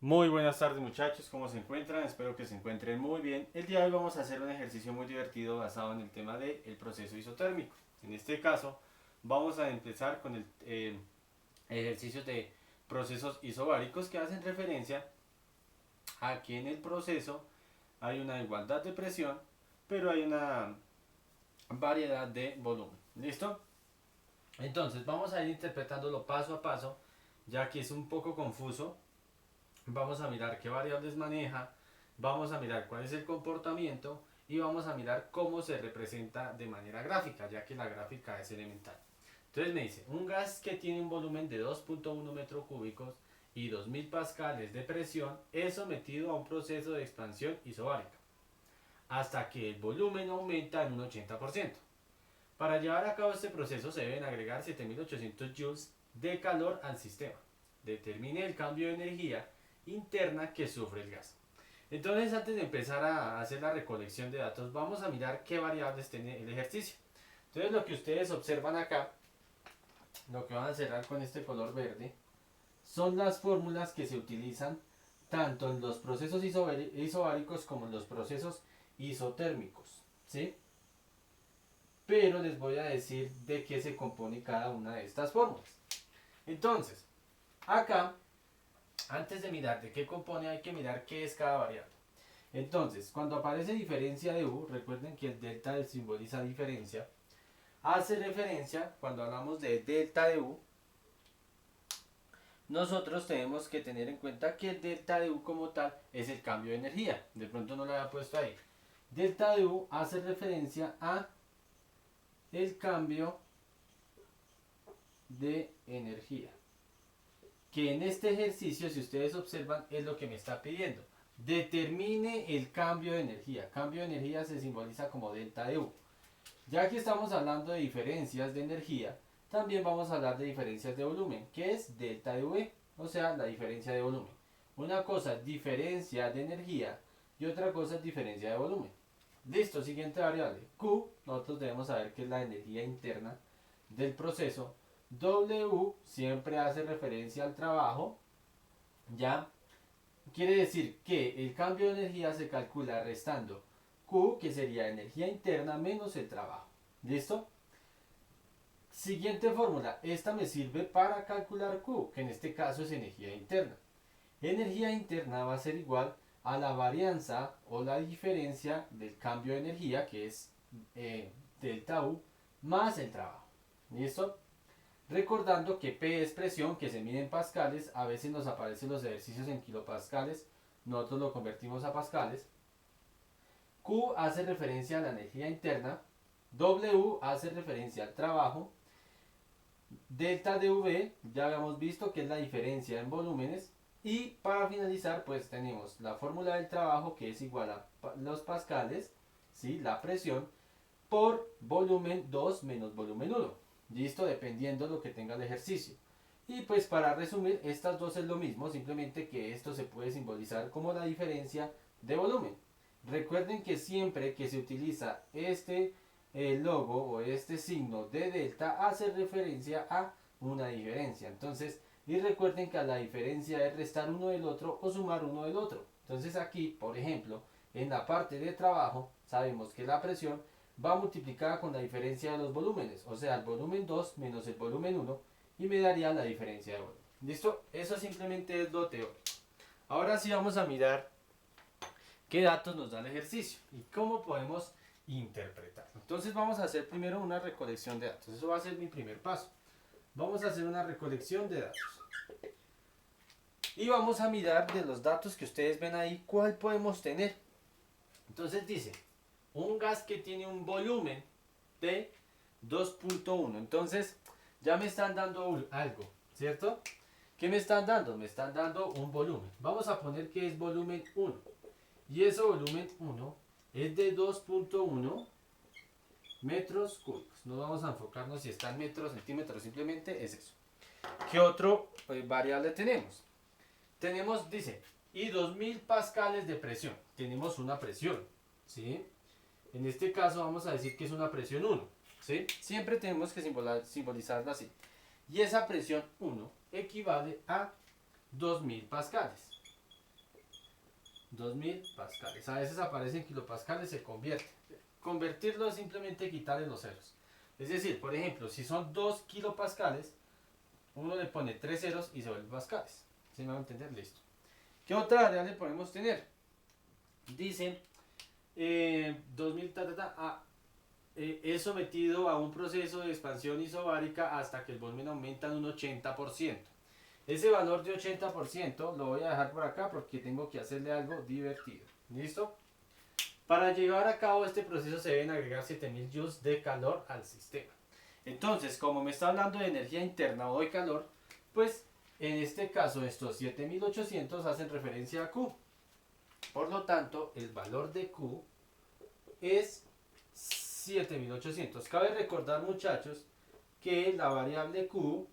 Muy buenas tardes muchachos, ¿cómo se encuentran? Espero que se encuentren muy bien. El día de hoy vamos a hacer un ejercicio muy divertido basado en el tema del proceso isotérmico. En este caso vamos a empezar con el ejercicio de procesos isobáricos que hacen referencia a que en el proceso hay una igualdad de presión, pero hay una variedad de volumen. ¿Listo? Entonces vamos a ir interpretándolo paso a paso, ya que es un poco confuso. Vamos a mirar qué variables maneja, vamos a mirar cuál es el comportamiento y vamos a mirar cómo se representa de manera gráfica, ya que la gráfica es elemental. Entonces me dice, un gas que tiene un volumen de 2.1 metros cúbicos y 2000 pascales de presión es sometido a un proceso de expansión isobárica, hasta que el volumen aumenta en un 80%. Para llevar a cabo este proceso se deben agregar 7800 joules de calor al sistema. Determine el cambio de energía interna que sufre el gas. Entonces, antes de empezar a hacer la recolección de datos, vamos a mirar qué variables tiene el ejercicio. Entonces, lo que ustedes observan acá, lo que van a cerrar con este color verde, son las fórmulas que se utilizan tanto en los procesos isobáricos como en los procesos isotérmicos, ¿sí? Pero les voy a decir de qué se compone cada una de estas fórmulas. Entonces, acá, antes de mirar de qué compone, hay que mirar qué es cada variable. Entonces, cuando aparece diferencia de U, recuerden que el delta simboliza diferencia, hace referencia, cuando hablamos de delta de U, nosotros tenemos que tener en cuenta que el delta de U como tal es el cambio de energía. De pronto no lo había puesto ahí. Delta de U hace referencia a el cambio de energía. Que en este ejercicio, si ustedes observan, es lo que me está pidiendo. Determine el cambio de energía. Cambio de energía se simboliza como delta de U. Ya que estamos hablando de diferencias de energía, también vamos a hablar de diferencias de volumen, que es delta de V, o sea, la diferencia de volumen. Una cosa es diferencia de energía y otra cosa es diferencia de volumen. Listo, siguiente variable. Q, nosotros debemos saber que es la energía interna del proceso. W siempre hace referencia al trabajo, ¿ya? Quiere decir que el cambio de energía se calcula restando Q, que sería energía interna menos el trabajo. ¿Listo? Siguiente fórmula. Esta me sirve para calcular Q, que en este caso es energía interna. Energía interna va a ser igual a la varianza o la diferencia del cambio de energía, que es delta U, más el trabajo. ¿Listo? Recordando que P es presión, que se mide en pascales, a veces nos aparecen los ejercicios en kilopascales, nosotros lo convertimos a pascales. Q hace referencia a la energía interna, W hace referencia al trabajo, delta de V ya habíamos visto que es la diferencia en volúmenes, y para finalizar pues tenemos la fórmula del trabajo que es igual a los pascales, ¿sí? La presión, por volumen 2 menos volumen 1. Listo, dependiendo de lo que tenga el ejercicio. Y pues para resumir, estas dos es lo mismo, simplemente que esto se puede simbolizar como la diferencia de volumen. Recuerden que siempre que se utiliza este logo o este signo de delta hace referencia a una diferencia. Entonces, y recuerden que a la diferencia es restar uno del otro o sumar uno del otro. Entonces aquí, por ejemplo, en la parte de trabajo, sabemos que la presión va multiplicada con la diferencia de los volúmenes, o sea, el volumen 2 menos el volumen 1, y me daría la diferencia de volumen. ¿Listo? Eso simplemente es lo teórico. Ahora sí vamos a mirar qué datos nos da el ejercicio y cómo podemos interpretarlo. Entonces vamos a hacer primero una recolección de datos. Eso va a ser mi primer paso. Vamos a hacer una recolección de datos. Y vamos a mirar de los datos que ustedes ven ahí, cuál podemos tener. Entonces dice, un gas que tiene un volumen de 2.1. Entonces, ya me están dando algo, ¿cierto? ¿Qué me están dando? Me están dando un volumen. Vamos a poner que es volumen 1. Y ese volumen 1 es de 2.1 metros cúbicos. No vamos a enfocarnos si está en metros, centímetros, simplemente es eso. ¿Qué otro variable tenemos? Tenemos, dice, y 2000 pascales de presión. Tenemos una presión, ¿sí? En este caso vamos a decir que es una presión 1, ¿sí? Siempre tenemos que simbolizarla así. Y esa presión 1 equivale a 2000 pascales. 2000 pascales. A veces aparecen kilopascales, se convierte. Convertirlo es simplemente quitarle los ceros. Es decir, por ejemplo, si son 2 kilopascales, uno le pone 3 ceros y se vuelve pascales. ¿Sí me va a entender? Listo. ¿Qué otra variable podemos tener? Dice 2000 es sometido a un proceso de expansión isobárica hasta que el volumen aumenta en un 80%. Ese valor de 80% lo voy a dejar por acá porque tengo que hacerle algo divertido. ¿Listo? Para llevar a cabo este proceso se deben agregar 7000 joules de calor al sistema. Entonces, como me está hablando de energía interna o de calor, pues en este caso estos 7800 hacen referencia a Q. Por lo tanto, el valor de Q es 7800. Cabe recordar, muchachos, que la variable Q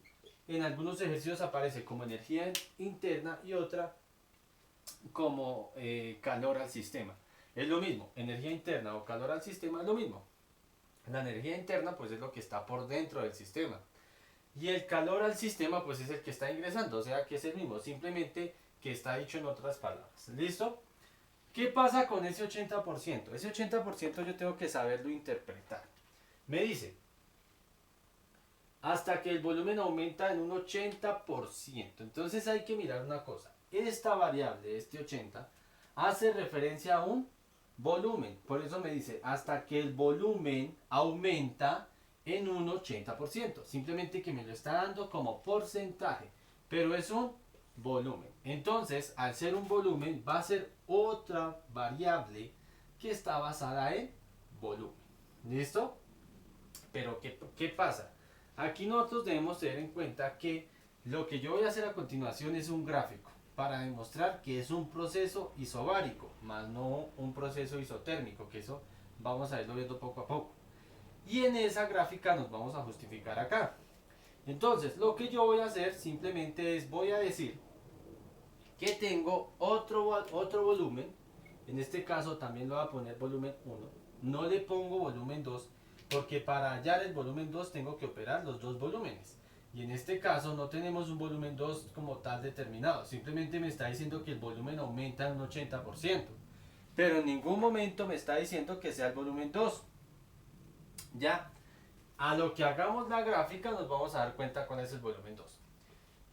en algunos ejercicios aparece como energía interna y otra como calor al sistema. Es lo mismo, energía interna o calor al sistema es lo mismo. La energía interna pues es lo que está por dentro del sistema. Y el calor al sistema pues es el que está ingresando, o sea que es el mismo, simplemente que está dicho en otras palabras. ¿Listo? ¿Qué pasa con ese 80%? Ese 80% yo tengo que saberlo interpretar. Me dice, hasta que el volumen aumenta en un 80%. Entonces hay que mirar una cosa. Esta variable, este 80, hace referencia a un volumen. Por eso me dice, hasta que el volumen aumenta en un 80%. Simplemente que me lo está dando como porcentaje. Pero es un volumen. Entonces, al ser un volumen, va a ser otra variable que está basada en volumen. ¿Listo? Pero ¿qué pasa? Aquí nosotros debemos tener en cuenta que lo que yo voy a hacer a continuación es un gráfico para demostrar que es un proceso isobárico, más no un proceso isotérmico, que eso vamos a irlo viendo poco a poco. Y en esa gráfica nos vamos a justificar acá. Entonces, lo que yo voy a hacer simplemente es, voy a decir que tengo otro volumen, en este caso también lo voy a poner volumen 1, no le pongo volumen 2, porque para hallar el volumen 2 tengo que operar los dos volúmenes. Y en este caso no tenemos un volumen 2 como tal determinado, simplemente me está diciendo que el volumen aumenta en un 80%, pero en ningún momento me está diciendo que sea el volumen 2. Ya, a lo que hagamos la gráfica nos vamos a dar cuenta cuál es el volumen 2.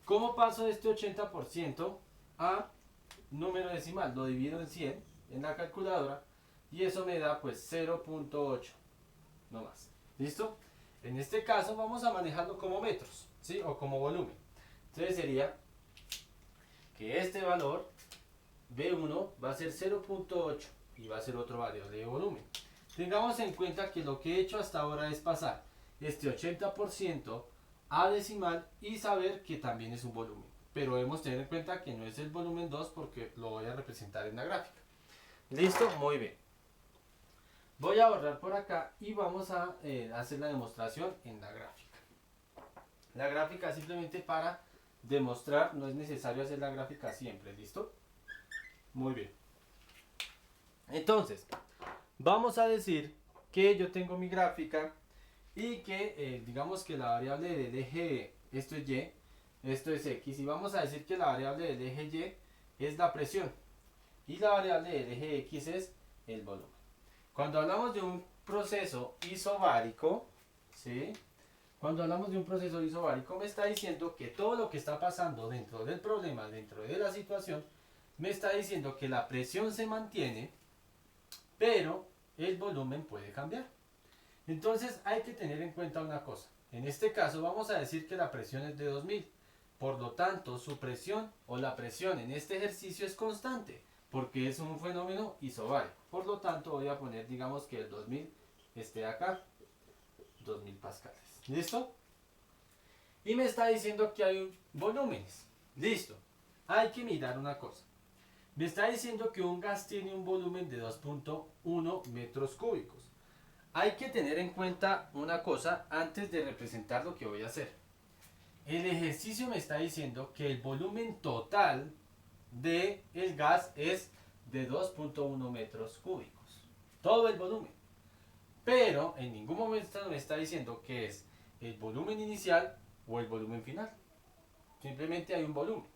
¿Cómo paso de este 80% a número decimal? Lo divido en 100 en la calculadora y eso me da pues 0.8, no más. ¿Listo? En este caso vamos a manejarlo como metros, ¿sí? O como volumen. Entonces sería que este valor B1 va a ser 0.8 y va a ser otro variable de volumen. Tengamos en cuenta que lo que he hecho hasta ahora es pasar este 80% a decimal y saber que también es un volumen. Pero debemos tener en cuenta que no es el volumen 2 porque lo voy a representar en la gráfica. ¿Listo? Muy bien. Voy a borrar por acá y vamos a hacer la demostración en la gráfica. La gráfica simplemente para demostrar, no es necesario hacer la gráfica siempre, ¿listo? Muy bien. Entonces, vamos a decir que yo tengo mi gráfica y que digamos que la variable del eje, esto es Y, esto es X, y vamos a decir que la variable del eje Y es la presión y la variable del eje X es el volumen. Cuando hablamos de un proceso isobárico, ¿sí? Cuando hablamos de un proceso isobárico me está diciendo que todo lo que está pasando dentro del problema, dentro de la situación, me está diciendo que la presión se mantiene, pero el volumen puede cambiar. Entonces hay que tener en cuenta una cosa. En este caso vamos a decir que la presión es de 2000. Por lo tanto, su presión o la presión en este ejercicio es constante, porque es un fenómeno isobárico. Por lo tanto, voy a poner, digamos que el 2000 esté acá, 2000 pascales. ¿Listo? Y me está diciendo que hay volúmenes. Listo. Hay que mirar una cosa. Me está diciendo que un gas tiene un volumen de 2.1 metros cúbicos. Hay que tener en cuenta una cosa antes de representar lo que voy a hacer. El ejercicio me está diciendo que el volumen total del gas es de 2.1 metros cúbicos. Todo el volumen. Pero en ningún momento me está diciendo que es el volumen inicial o el volumen final. Simplemente hay un volumen.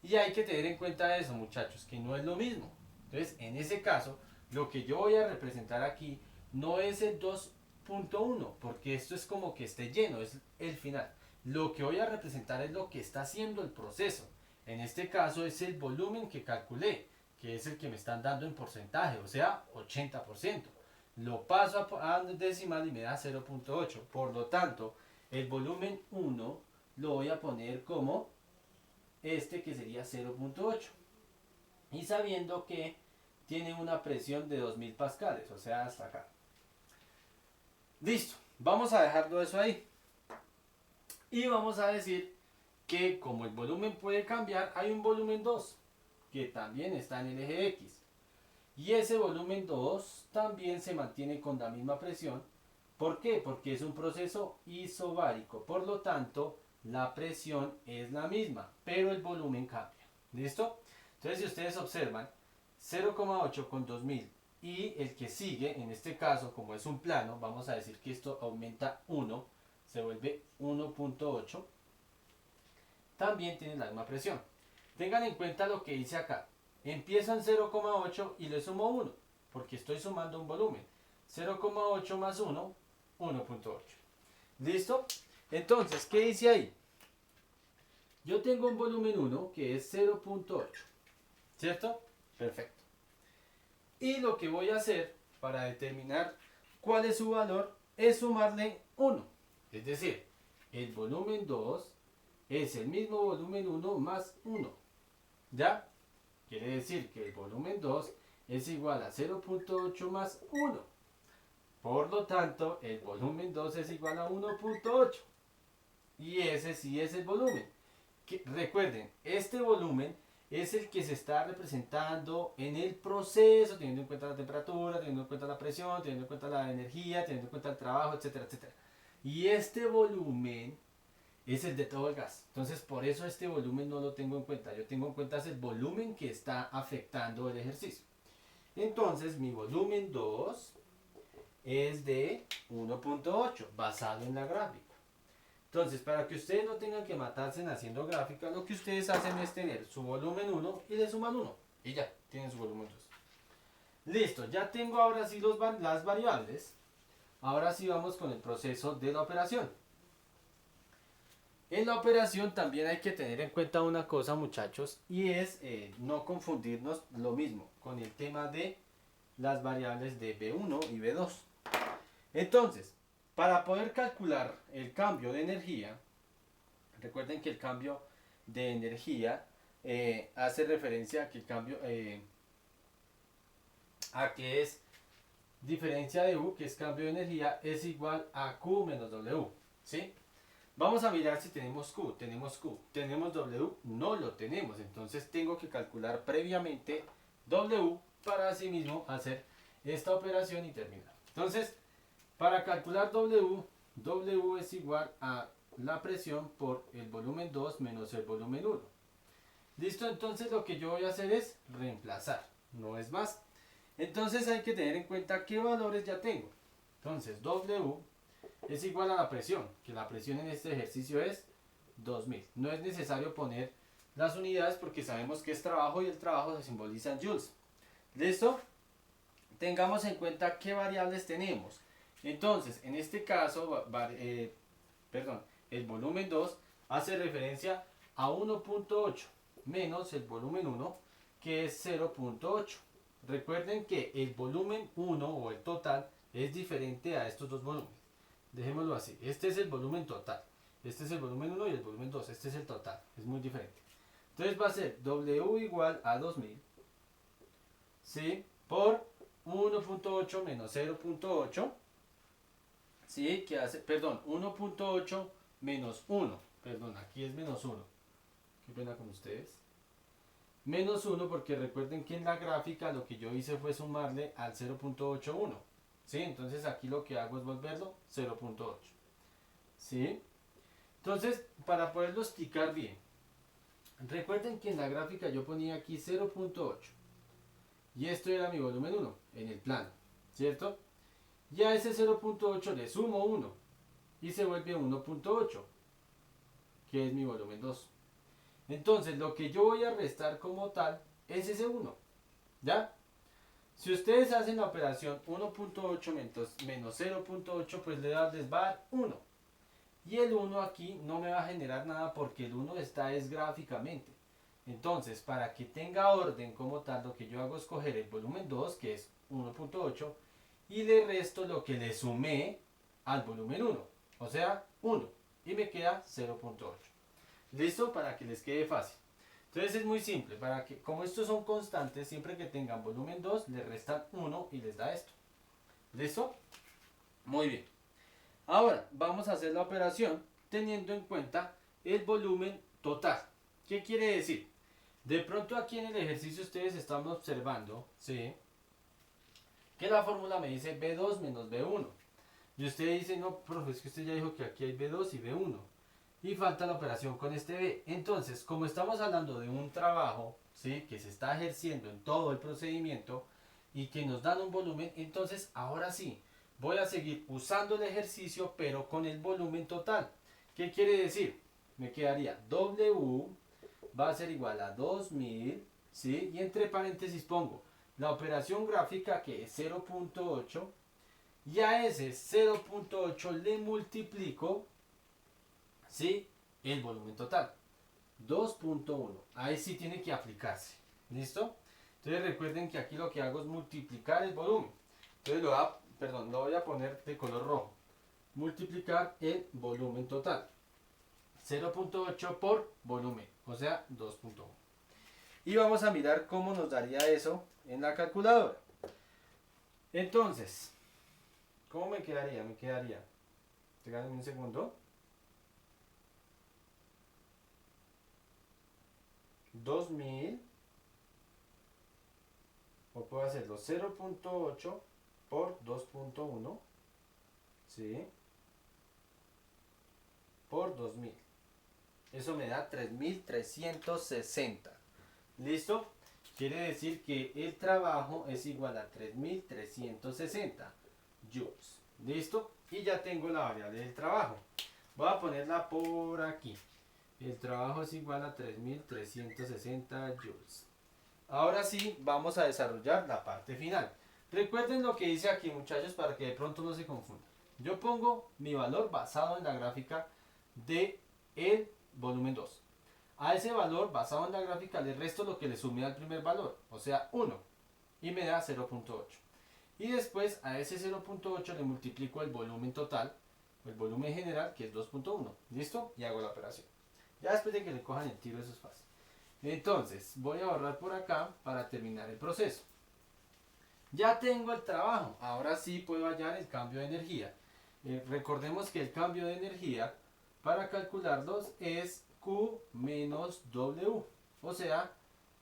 Y hay que tener en cuenta eso, muchachos, que no es lo mismo. Entonces, en ese caso, lo que yo voy a representar aquí no es el 2.1, porque esto es como que esté lleno, es el final. Lo que voy a representar es lo que está haciendo el proceso. En este caso es el volumen que calculé, que es el que me están dando en porcentaje, o sea, 80%. Lo paso a decimal y me da 0.8. Por lo tanto, el volumen 1 lo voy a poner como este, que sería 0.8. Y sabiendo que tiene una presión de 2000 pascales, o sea, hasta acá. Listo, vamos a dejarlo eso ahí. Y vamos a decir que como el volumen puede cambiar, hay un volumen 2, que también está en el eje X. Y ese volumen 2 también se mantiene con la misma presión. ¿Por qué? Porque es un proceso isobárico. Por lo tanto, la presión es la misma, pero el volumen cambia. ¿Listo? Entonces, si ustedes observan, 0,8 con 2000 y el que sigue, en este caso, como es un plano, vamos a decir que esto aumenta 1, se vuelve 1.8, también tiene la misma presión. Tengan en cuenta lo que dice acá. Empiezo en 0,8 y le sumo 1, porque estoy sumando un volumen. 0,8 más 1, 1.8. ¿Listo? Entonces, ¿qué dice ahí? Yo tengo un volumen 1 que es 0.8. ¿Cierto? Perfecto. Y lo que voy a hacer para determinar cuál es su valor es sumarle 1. Es decir, el volumen 2 es el mismo volumen 1 más 1. ¿Ya? Quiere decir que el volumen 2 es igual a 0.8 más 1. Por lo tanto, el volumen 2 es igual a 1.8. Y ese sí es el volumen. Recuerden, este volumen es el que se está representando en el proceso, teniendo en cuenta la temperatura, teniendo en cuenta la presión, teniendo en cuenta la energía, teniendo en cuenta el trabajo, etcétera, etcétera. Y este volumen es el de todo el gas. Entonces, por eso este volumen no lo tengo en cuenta. Yo tengo en cuenta el volumen que está afectando el ejercicio. Entonces, mi volumen 2 es de 1.8, basado en la gráfica. Entonces, para que ustedes no tengan que matarse haciendo gráfica, lo que ustedes hacen es tener su volumen 1 y le suman 1. Y ya, tienen su volumen 2. Listo, ya tengo ahora sí las variables. Ahora sí vamos con el proceso de la operación. En la operación también hay que tener en cuenta una cosa, muchachos, y es no confundirnos lo mismo con el tema de las variables de B1 y B2. Entonces, para poder calcular el cambio de energía, recuerden que el cambio de energía hace referencia a que el cambio a que es diferencia de U, que es cambio de energía, es igual a Q menos W. ¿Sí? Vamos a mirar si tenemos Q. Tenemos Q. ¿Tenemos W? No lo tenemos. Entonces tengo que calcular previamente W para así mismo hacer esta operación y terminar. Entonces, para calcular W, W es igual a la presión por el volumen 2 menos el volumen 1. ¿Listo? Entonces lo que yo voy a hacer es reemplazar. No es más. Entonces hay que tener en cuenta qué valores ya tengo. Entonces W es igual a la presión, que la presión en este ejercicio es 2000. No es necesario poner las unidades porque sabemos que es trabajo y el trabajo se simboliza en joules. ¿Listo? Tengamos en cuenta qué variables tenemos. Entonces, en este caso, el volumen 2 hace referencia a 1.8 menos el volumen 1, que es 0.8. Recuerden que el volumen 1 o el total es diferente a estos dos volúmenes. Dejémoslo así. Este es el volumen total. Este es el volumen 1 y el volumen 2. Este es el total. Es muy diferente. Entonces va a ser W igual a 2000. ¿Sí? Por 1.8 menos 0.8. ¿Sí? Que hace, perdón, 1.8 menos 1. Perdón, aquí es menos 1. Qué pena con ustedes. Menos 1 porque recuerden que en la gráfica lo que yo hice fue sumarle al 0.81. ¿Sí? Entonces aquí lo que hago es volverlo 0.8. ¿Sí? Entonces, para poderlo explicar bien, recuerden que en la gráfica yo ponía aquí 0.8 y esto era mi volumen 1 en el plano, ¿cierto? Y a ese 0.8 le sumo 1 y se vuelve 1.8, que es mi volumen 2. Entonces lo que yo voy a restar como tal es ese 1. ¿Ya? Si ustedes hacen la operación 1.8 menos 0.8, pues les va a dar 1. Y el 1 aquí no me va a generar nada porque el 1 está es gráficamente. Entonces, para que tenga orden como tal, lo que yo hago es coger el volumen 2, que es 1.8, y le resto lo que le sumé al volumen 1, o sea, 1, y me queda 0.8. ¿Listo? Para que les quede fácil. Entonces es muy simple, para que, como estos son constantes, siempre que tengan volumen 2, le restan 1 y les da esto. ¿Listo? Muy bien. Ahora, vamos a hacer la operación teniendo en cuenta el volumen total. ¿Qué quiere decir? De pronto aquí en el ejercicio ustedes están observando, ¿sí?, que la fórmula me dice B2 menos B1. Y usted dice, no, profe, es que usted ya dijo que aquí hay B2 y B1. Y falta la operación con este B. Entonces, como estamos hablando de un trabajo, ¿sí?, que se está ejerciendo en todo el procedimiento y que nos dan un volumen, entonces ahora sí, voy a seguir usando el ejercicio, pero con el volumen total. ¿Qué quiere decir? Me quedaría W va a ser igual a 2000, ¿sí? Y entre paréntesis pongo la operación gráfica, que es 0.8, y a ese 0.8 le multiplico, ¿sí?, el volumen total, 2.1. Ahí sí tiene que aplicarse. ¿Listo? Entonces recuerden que aquí lo que hago es multiplicar el volumen. Entonces lo voy a poner de color rojo. Multiplicar el volumen total. 0.8 por volumen, o sea, 2.1. Y vamos a mirar cómo nos daría eso en la calculadora. Entonces, ¿cómo me quedaría? Me quedaría, regálame un segundo, 2000, o puedo hacerlo 0.8 por 2.1, ¿sí?, por 2000. Eso me da 3360. ¿Listo? Quiere decir que el trabajo es igual a 3360 joules. ¿Listo? Y ya tengo la variable del trabajo. Voy a ponerla por aquí. El trabajo es igual a 3360 joules. Ahora sí, vamos a desarrollar la parte final. Recuerden lo que dice aquí, muchachos, para que de pronto no se confundan. Yo pongo mi valor basado en la gráfica de el volumen 2. A ese valor basado en la gráfica le resto lo que le sumé al primer valor, o sea 1, y me da 0.8. Y después a ese 0.8 le multiplico el volumen total, el volumen general, que es 2.1. ¿Listo? Y hago la operación. Ya después de que le cojan el tiro, eso es fácil. Entonces voy a borrar por acá para terminar el proceso. Ya tengo el trabajo, ahora sí puedo hallar el cambio de energía. Recordemos que el cambio de energía para calcularlos es Q menos W, o sea,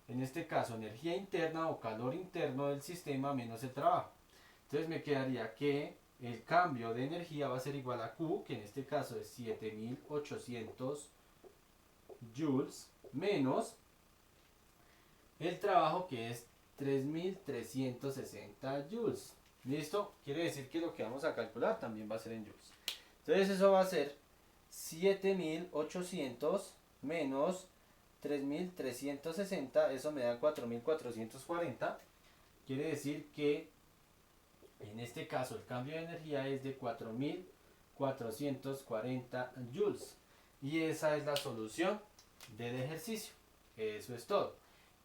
en este caso energía interna o calor interno del sistema menos el trabajo. Entonces me quedaría que el cambio de energía va a ser igual a Q, que en este caso es 7800 joules, menos el trabajo, que es 3360 joules. ¿Listo? Quiere decir que lo que vamos a calcular también va a ser en joules. Entonces eso va a ser 7800 menos 3360, eso me da 4440. Quiere decir que en este caso el cambio de energía es de 4440 joules. Y esa es la solución del ejercicio. Eso es todo.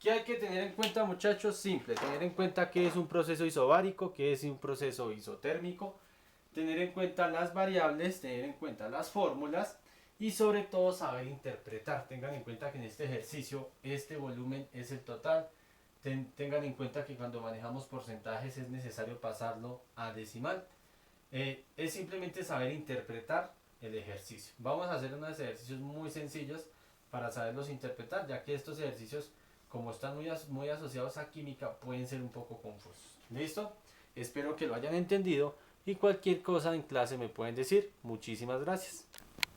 ¿Qué hay que tener en cuenta, muchachos? Simple, tener en cuenta que es un proceso isobárico, que es un proceso isotérmico, tener en cuenta las variables, tener en cuenta las fórmulas y sobre todo saber interpretar. Tengan en cuenta que en este ejercicio este volumen es el total. Tengan en cuenta que cuando manejamos porcentajes es necesario pasarlo a decimal. Es simplemente saber interpretar el ejercicio. Vamos a hacer unos ejercicios muy sencillos para saberlos interpretar, ya que estos ejercicios, como están muy asociados a química, pueden ser un poco confusos. ¿Listo? Espero que lo hayan entendido y cualquier cosa en clase me pueden decir. Muchísimas gracias.